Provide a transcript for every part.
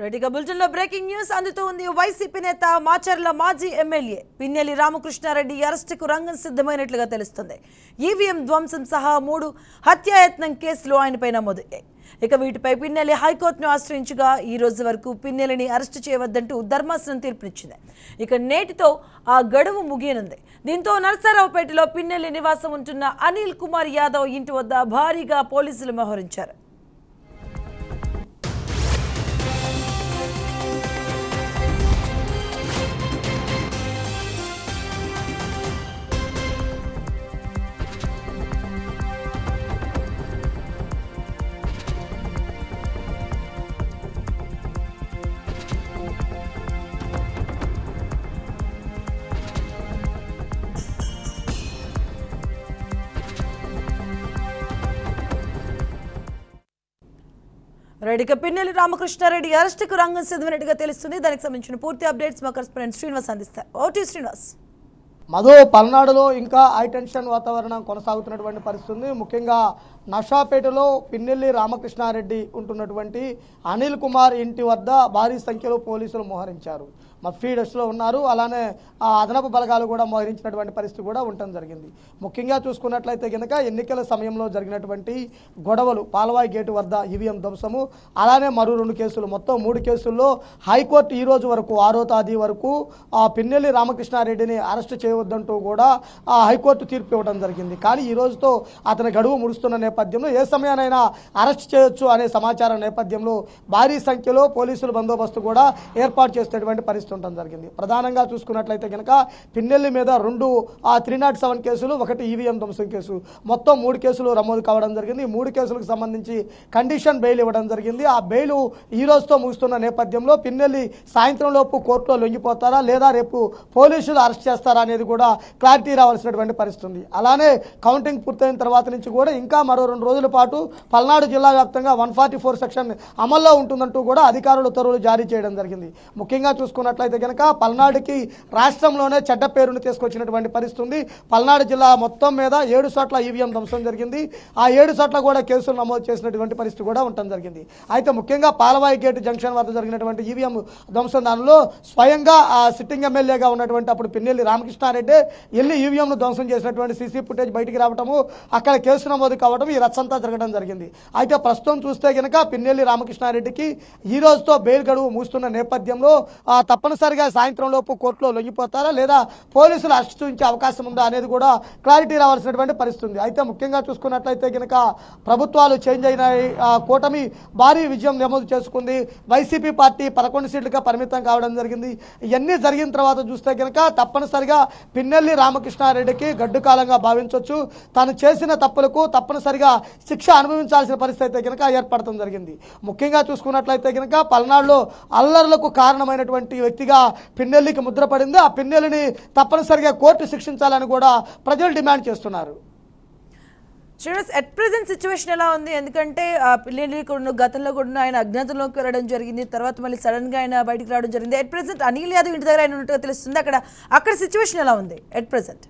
రెడ్డిగా బులెటిన్లో breaking news అందుతోంది. YCP నేత మాచర్ల మాజీ ఎమ్మెల్యే పిన్నెల్లి రామకృష్ణారెడ్డి అరెస్టుకు రంగం సిద్ధమైనట్లుగా తెలుస్తుంది. ఈవీఎం ధ్వంసం సహా 3 హత్యాయత్నం కేసులు ఆయనపై నమోదయ్యాయి. ఇక వీటిపై పిన్నెల్లి హైకోర్టును ఆశ్రయించగా ఈ రోజు వరకు పిన్నెల్లిని అరెస్టు చేయవద్దంటూ ధర్మాసనం తీర్పునిచ్చింది. ఇక నేటితో ఆ గడువు ముగియనుంది. దీంతో నరసరావుపేటలో పిన్నెల్లి నివాసం ఉంటున్న అనిల్ కుమార్ యాదవ్ ఇంటి వద్ద భారీగా పోలీసులు మోహరించారు. రెడ్డిగా పిన్నెల్లి రామకృష్ణారెడ్డి అరెస్టుకు రంగం సిద్ధమైనట్టుగా తెలుస్తుంది. దానికి సంబంధించిన పూర్తి అప్డేట్స్ మా కరెస్పాండెంట్ శ్రీనివాస్ అందిస్తారు. ఓటీ శ్రీనివాస్. మధు, పల్నాడులో ఇంకా హై టెన్షన్ వాతావరణం కొనసాగుతున్నటువంటి పరిస్థితి. ముఖ్యంగా నషాపేటలో పిన్నెల్లి రామకృష్ణారెడ్డి ఉంటున్నటువంటి అనిల్ కుమార్ ఇంటి వద్ద భారీ సంఖ్యలో పోలీసులు మోహరించారు. మఫ్టీ డ్రెస్లో ఉన్నారు. అలానే అదనపు బలగాలు కూడా మోహరించినటువంటి పరిస్థితి కూడా ఉండటం జరిగింది. ముఖ్యంగా చూసుకున్నట్లయితే కనుక ఎన్నికల సమయంలో జరిగినటువంటి గొడవలు, పాలవాయి గేటు వద్ద ఈవీఎం ధ్వంసము, అలానే మరో 2 కేసులు, మొత్తం 3 కేసుల్లో హైకోర్టు ఈ రోజు వరకు 6వ తేదీ వరకు పిన్నెల్లి రామకృష్ణారెడ్డిని అరెస్టు చేయవద్దంటూ కూడా హైకోర్టు తీర్పు ఇవ్వడం జరిగింది. కానీ ఈ రోజుతో అతని గడువు ముడుస్తున్న నేపథ్యంలో ఏ సమయానైనా అరెస్ట్ చేయొచ్చు అనే సమాచారం నేపథ్యంలో భారీ సంఖ్యలో పోలీసుల బందోబస్తు కూడా ఏర్పాటు చేసేటువంటి పరిస్థితి ఉండడం జరిగింది. ప్రధానంగా చూసుకున్నట్లయితే కనుక పిన్నెల్లి మీద 2 307 కేసులు, 1 ఈవీఎం ధ్వంసం కేసు, మొత్తం 3 కేసులు నమోదు కావడం జరిగింది. ఈ 3 కేసులకు సంబంధించి కండిషన్ బెయిల్ ఇవ్వడం జరిగింది. ఆ బెయిల్ ఈ రోజుతో ముగుస్తున్న నేపథ్యంలో పిన్నెల్లి సాయంత్రం లోపు కోర్టులో లొంగిపోతారా లేదా రేపు పోలీసులు అరెస్ట్ చేస్తారా అనేది కూడా క్లారిటీ రావాల్సినటువంటి పరిస్థితి ఉంది. అలానే కౌంటింగ్ పూర్తయిన తర్వాత నుంచి కూడా ఇంకా మరో 2 రోజుల పాటు పల్నాడు జిల్లా వ్యాప్తంగా 144 సెక్షన్ అమల్లో ఉంటుందంటూ కూడా అధికారులు ఉత్తర్వులు జారీ చేయడం జరిగింది. ముఖ్యంగా చూసుకున్నట్లయితే కనుక పల్నాడుకి రాష్ట్రంలోనే చెడ్డ పేరును తీసుకొచ్చినటువంటి పరిస్థితి ఉంది. పల్నాడు జిల్లా మొత్తం మీద 7 చోట్ల ఈవీఎం ధ్వంసం జరిగింది. ఆ 7 చోట్ల కూడా కేసులు నమోదు చేసినటువంటి పరిస్థితి కూడా ఉండటం జరిగింది. అయితే ముఖ్యంగా పాలవాయి గేట్ జంక్షన్ వద్ద జరిగినటువంటి ఈవీఎం ధ్వంసం దానిలో స్వయంగా సిట్టింగ్ ఎమ్మెల్యేగా ఉన్నటువంటి అప్పుడు పిన్నెల్లి రామకృష్ణారెడ్డి వెళ్ళి ఈవీఎంను ధ్వంసం చేసినటువంటి సీసీ ఫుటేజ్ బయటికి రావటము, అక్కడ కేసు నమోదు కావడం, ఈ రచ్చంతా జరగడం జరిగింది. అయితే ప్రస్తుతం చూస్తే కనుక పిన్నెల్లి రామకృష్ణారెడ్డికి ఈ రోజుతో బెయిల్ గడువు మూస్తున్న నేపథ్యంలో తప్పనిసరిగా సాయంత్రం లోపు కోర్టులో లొంగిపోతారా లేదా పోలీసులు అరెస్ట్ చూపించే అవకాశం ఉందా అనేది కూడా క్లారిటీ రావాల్సినటువంటి పరిస్థితి ఉంది. అయితే ముఖ్యంగా చూసుకున్నట్లయితే కనుక ప్రభుత్వాలు చేంజ్ అయినాయి. కూటమి భారీ విజయం నమోదు చేసుకుంది. వైసీపీ పార్టీ 11 సీట్లుగా పరిమితం కావడం జరిగింది. ఇవన్నీ జరిగిన తర్వాత చూస్తే కనుక తప్పనిసరిగా పిన్నెల్లి రామకృష్ణారెడ్డికి గడ్డు కాలంగా భావించవచ్చు. తాను చేసిన తప్పులకు తప్పనిసరిగా శిక్ష అనుభవించాల్సిన పరిస్థితి అయితే కనుక ఏర్పడటం జరిగింది. ముఖ్యంగా చూసుకున్నట్లయితే కనుక పల్నాడులో అల్లర్లకు కారణమైనటువంటి వ్యక్తిగా పిన్నెల్లికి ముద్రపడింది. ఆ పిన్నెల్లిని తప్పనిసరిగా కోర్టు శిక్షించాలని కూడా ప్రజలు డిమాండ్ చేస్తున్నారు. ఎట్ ప్రెజెంట్ సిచ్యువేషన్ ఎలా ఉంది? ఎందుకంటే పిన్నెల్లి గతంలో కూడా ఆయన అజ్ఞాతంలోకి వెళ్ళడం జరిగింది. తర్వాత మళ్ళీ సడన్ గా ఆయన బయటికి రావడం జరిగింది. ఎట్ ప్రెజెంట్ అనిల్ యాదవ్ ఇంటి దగ్గర ఆయన ఉన్నట్టుగా తెలుస్తుంది. అక్కడ సిచ్యువేషన్ ఎలా ఉంది ఎట్ ప్రెజెంట్?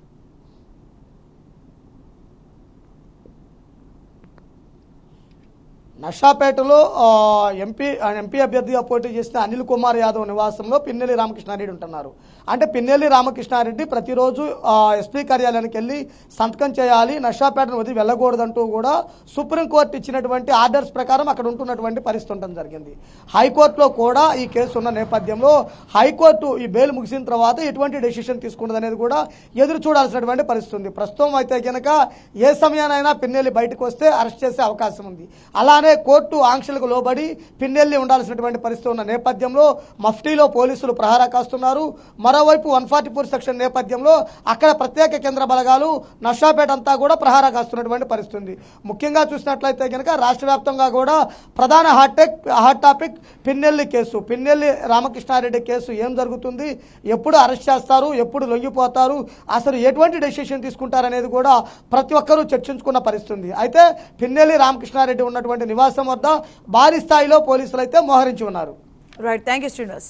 నషాపేటలో ఎంపీ అభ్యర్థిగా పోటీ చేసిన అనిల్ కుమార్ యాదవ్ నివాసంలో పిన్నెల్లి రామకృష్ణారెడ్డి ఉంటున్నారు. అంటే పిన్నెల్లి రామకృష్ణారెడ్డి ప్రతిరోజు ఎస్పీ కార్యాలయానికి వెళ్ళి సంతకం చేయాలి, నషాపేటను వదిలి వెళ్ళకూడదంటూ కూడా సుప్రీంకోర్టు ఇచ్చినటువంటి ఆర్డర్స్ ప్రకారం అక్కడ ఉంటున్నటువంటి పరిస్థితి ఉండడం జరిగింది. హైకోర్టులో కూడా ఈ కేసు ఉన్న నేపథ్యంలో హైకోర్టు ఈ బెయిల్ ముగిసిన తర్వాత ఎటువంటి డెసిషన్ తీసుకున్నది అనేది కూడా ఎదురు చూడాల్సినటువంటి పరిస్థితి ఉంది. ప్రస్తుతం అయితే కనుక ఏ సమయానైనా పిన్నెల్లి బయటకు వస్తే అరెస్ట్ చేసే అవకాశం ఉంది. అలానే కోర్టు ఆంక్షలకు లోబడి పిన్నెల్లి ఉండాల్సినటువంటి పరిస్థితి ఉన్న నేపథ్యంలో మఫ్టీలో పోలీసులు ప్రహారా కాస్తున్నారు. మరోవైపు 144 సెక్షన్ నేపథ్యంలో అక్కడ ప్రత్యేక కేంద్ర బలగాలు నషాపేట అంతా కూడా ప్రహారా కాస్తున్నటువంటి పరిస్థితి ఉంది. ముఖ్యంగా చూసినట్లయితే కనుక రాష్ట్ర వ్యాప్తంగా కూడా ప్రధాన hot topic Pinnelli case. Pinnelli Ramakrishna Reddy case ఏం జరుగుతుంది, ఎప్పుడు అరెస్ట్ చేస్తారు, ఎప్పుడు లొంగిపోతారు, అసలు ఎటువంటి డెసిషన్ తీసుకుంటారనేది కూడా ప్రతి ఒక్కరూ చర్చించుకున్న పరిస్థితి ఉంది. అయితే పిన్నెల్లి రామకృష్ణారెడ్డి ఉన్నటువంటి నివాసం వద్ద భారీ స్థాయిలో పోలీసులు అయితే మోహరించి ఉన్నారు. Right, thank you Srinivas.